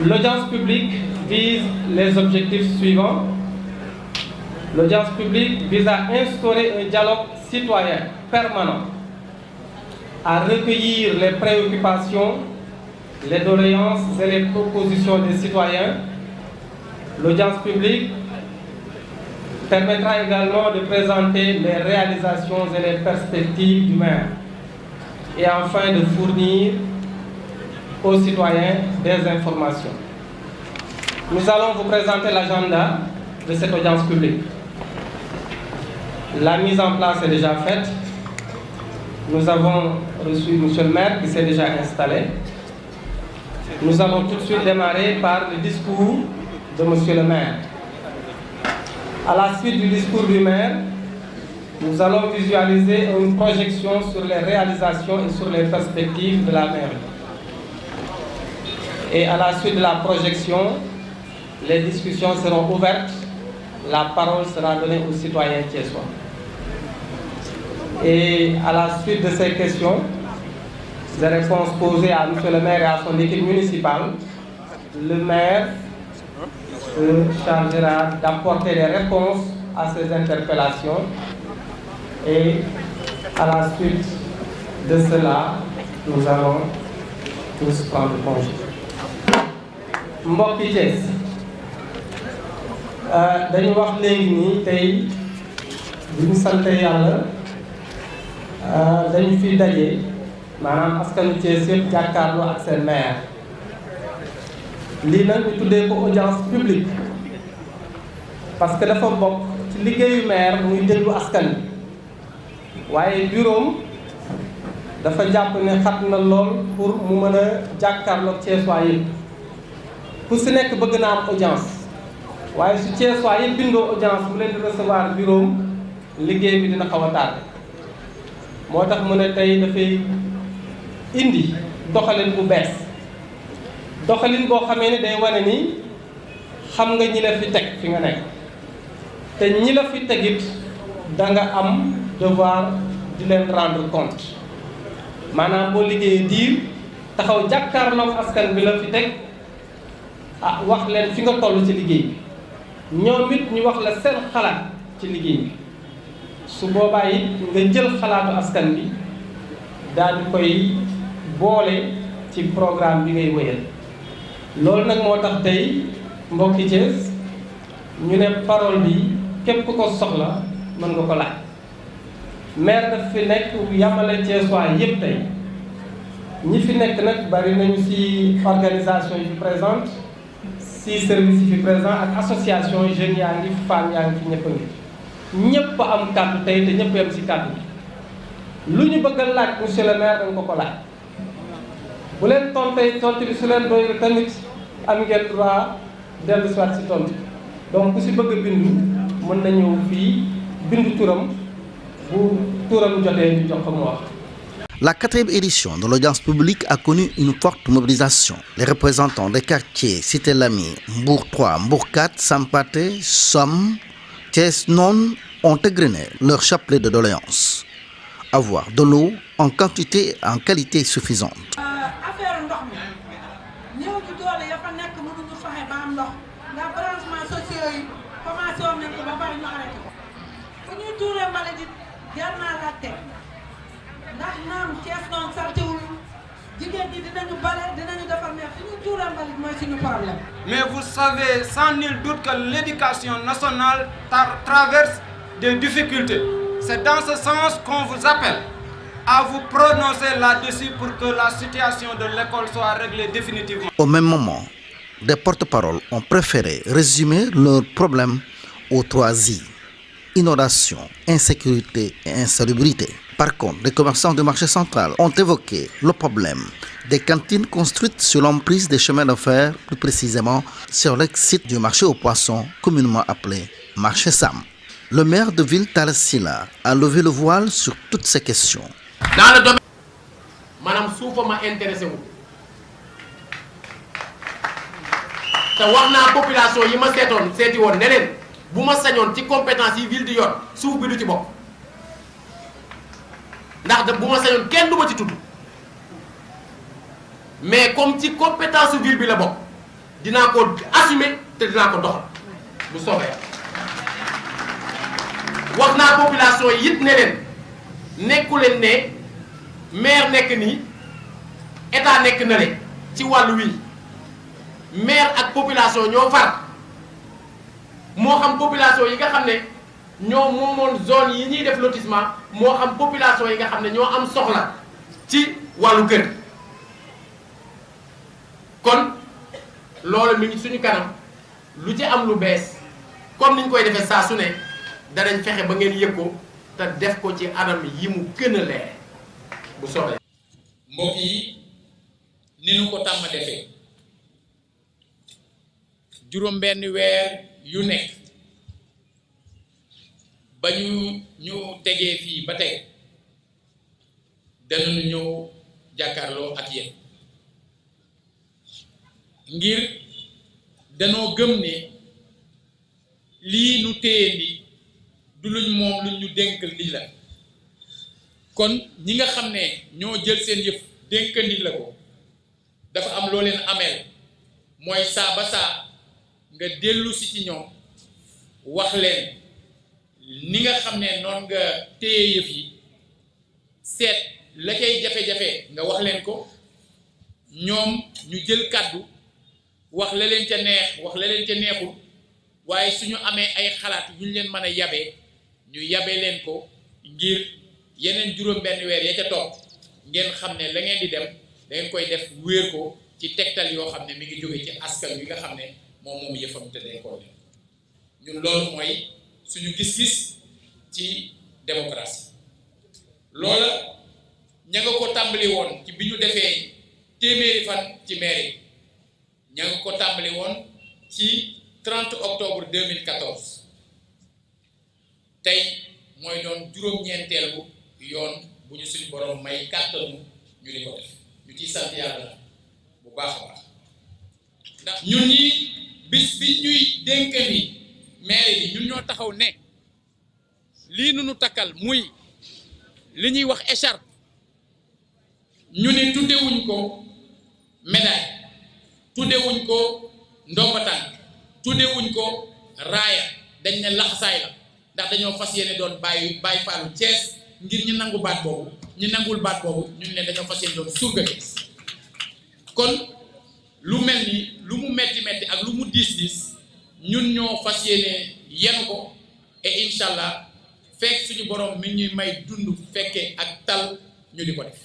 L'audience publique vise les objectifs suivants. L'audience publique vise à instaurer un dialogue citoyen permanent, à recueillir les préoccupations, les doléances et les propositions des citoyens. L'audience publique permettra également de présenter les réalisations et les perspectives du maire et enfin de fournir aux citoyens des informations. Nous allons vous présenter l'agenda de cette audience publique. La mise en place est déjà faite. Nous avons reçu M. le maire qui s'est déjà installé. Nous allons tout de suite démarrer par le discours de M. le maire. À la suite du discours du maire, nous allons visualiser une projection sur les réalisations et sur les perspectives de la mairie. Et à la suite de la projection, les discussions seront ouvertes, la parole sera donnée aux citoyens thiessois. Et à la suite de ces questions, des réponses posées à M. le maire et à son équipe municipale, le maire se chargera d'apporter des réponses à ces interpellations et à la suite de cela, nous allons tous prendre congé. Mbokki Thiès dañu wax léegi nii tey bi ñu sant yàlla dañu fi daje maanaam askanu Thiès yëpp jàkkaarloo ak seen maire lii nag ñu tuddee ko audience publique parce que dafa bokk ci liggéeyu maire muy déglu askan bi waaye bureau dafa jàpp ne xat na lool pour mu mën a jàkkaarloo Thiessois yëpp ku si nekk bëgg na am audience waaye su Thiessois yëpp bindoo audience bu leen di recevoir bureau liggéey bi dina xaw a tardé moo tax mu ne tey dafay indi doxalin bu bees doxalin boo xamee ne day wane ni xam nga ñi la fi teg fi nga nekk te ñi la fi tegit da nga am devoir di leen rendre compte maanaam boo liggéeyee diir taxaw jàkkaarloog askan bi la fi teg wax leen fi nga toll ci liggéey bi ñoom it ñu wax la seen xalaat ci liggéey bi su boobaa it nga jël xalaatu askan bi daal di koy boole ci programme bi ngay wéyal loolu nag moo tax tey mbokki Thiès ñu ne parole bi képp ku ko soxla mën nga ko laaj maire daf fi nekk yamale Thiessois yëpp tey ñi fi nekk nag bari nañu ci organisation yi fi présente ci service yi fi présent ak association jeunes yaa ngi femmes yaa ngi fi ñëpp a ngi ñëpp am kàddu tey te ñëpp yam ci kàddu bi lu ñu bëgg a laaj monsieur le maire danga ko laaj bu leen tontee tontu bi su leen doy tamit am ngeen droit dellu si waat si tontu donc ku si bëgg a bindu mën na ñëw fii bindu turam bu turam jotee ñu jox ko mu wax. La 4e édition de l'audience publique a connu une forte mobilisation. Les représentants des quartiers Cité Lamy, Mbour 3, Mbour 4, Sampaté, Somme, Thiès Nord ont égrené leur chapelet de doléances. Avoir de l'eau en quantité et en qualité suffisante. affaire ndox mi ñëw ci doole ya fa nekk mënuñu fexe ba am ndox ndax branchement sociaux yi commencé woon nañ ko ba pare ñu arrêté ko fu ñuy tuuree mbalit it jar naa laajte ndax naam Thiès noonu saltewul jigéen ñi dinañu bale dinañu defar mais fi ñu tuura mbalit mooy suñu problème. Mais vous savez sans nul doute que l'éducation nationale traverse des difficultés. C'est dans ce sens qu'on vous appelle à vous prononcer là-dessus pour que la situation de l'école soit réglée définitivement. Au même moment, des porte-paroles ont préféré résumer leurs problèmes aux 3 I: inondation, insécurité et insalubrité. Par contre, les commerçants du marché central ont évoqué le problème des cantines construites sur l'emprise des chemins de fer, plus précisément sur le site du marché aux poissons, communément appelé marché Sam. Le maire de ville Talla Sylla a levé le voile sur toutes ces questions. Dans le domaine maanaam suufa ma intéressé wu te wax naa population yi ma seeti woon ne leen bu ma sañoon ci compétence yi ville di yor suuf bi du ci bokk ndax bu ma sañoon kenn du ma ci tudd mais comme ci compétence ville bi la bokk dinaa ko assumer te dinaa ko doxal bu soobee wax naa population yi it ne leen nekku leen ne maire nekk nii état nekk na le ci wàllu wi maire ak population ñoo far moo xam population yi nga xam ne ñoo moomoon zone yi ñuy def lotissement moo xam population yi nga xam ne ñoo am soxla ci wàllu kër kon loolu mi ngi suñu kanam lu ci am lu bees comme niñ koy defee saa su ne danañ fexe ba ngeen yëg ko te def ko ci anam yi mu gën a leer bu soobee. mbokk yi ni nu ko tàmm defee juróom benn weer yu nekk ba ñu tegee fii ba tey danañu ñëw jàkkaarloo ak yéen ngir danoo gëm ne lii nu téye ni du luñ moom luñ ñu dénk lii la kon ñi nga xam ne ñoo jël seen yëf dénk nit la ko dafa am loo leen ameel mooy saa ba saa nga dellu si ci ñoom wax leen ni nga xam ne noon nga téye yëf yi seet la cay jafe-jafe nga wax leen ko ñoom ñu jël kàddu wax la leen ca neex wax la leen ca neexul waaye suñu amee ay xalaat yu ñu leen mën a yabee ñu yabe leen ko ngir yeneen juróom benn weer ya ca topp ngeen xam ne la ngeen di dem da ngeen koy def wéer ko ci tegtal yoo xam ne mi ngi jóge ci askan wi nga xam ne moom yëfam te day koo def ñun loolu mooy suñu gis-gis ci démocratie loola ña nga ko tàmbali woon ci bi ñu defee téeméeri fan ci mairie ña nga ko tàmbali woon ci 30 octobre 2014 tey mooy doon juróom-ñeenteelu yoon bu ñu suñu borom may kàttanu ñu di ko def ñu ciy sant yàlla bu baax a baax ndax ñun ñi bis bi ñuy dénk ni maire bi ñun ñoo taxaw ne lii nu takkal muy li ñuy wax écharpe ñu ne tuddewuñ ko médaille tuddewuñ ko ndomba tànk tuddewuñ ko raaya dañ ne laxasaay la ndax dañoo fas yéene doon bàyyi faalu Thiès ngir ñu nangu baat boobu ñu nangul baat boobu ñun ne dañoo fas yéene doon surga Thiès kon lu mel ni lu mu metti ak lu mu diis ñun ñoo fas yéene yenu ko et incha allah fekk suñu borom mi ñuy may dund fekkee ak tal ñu di ko def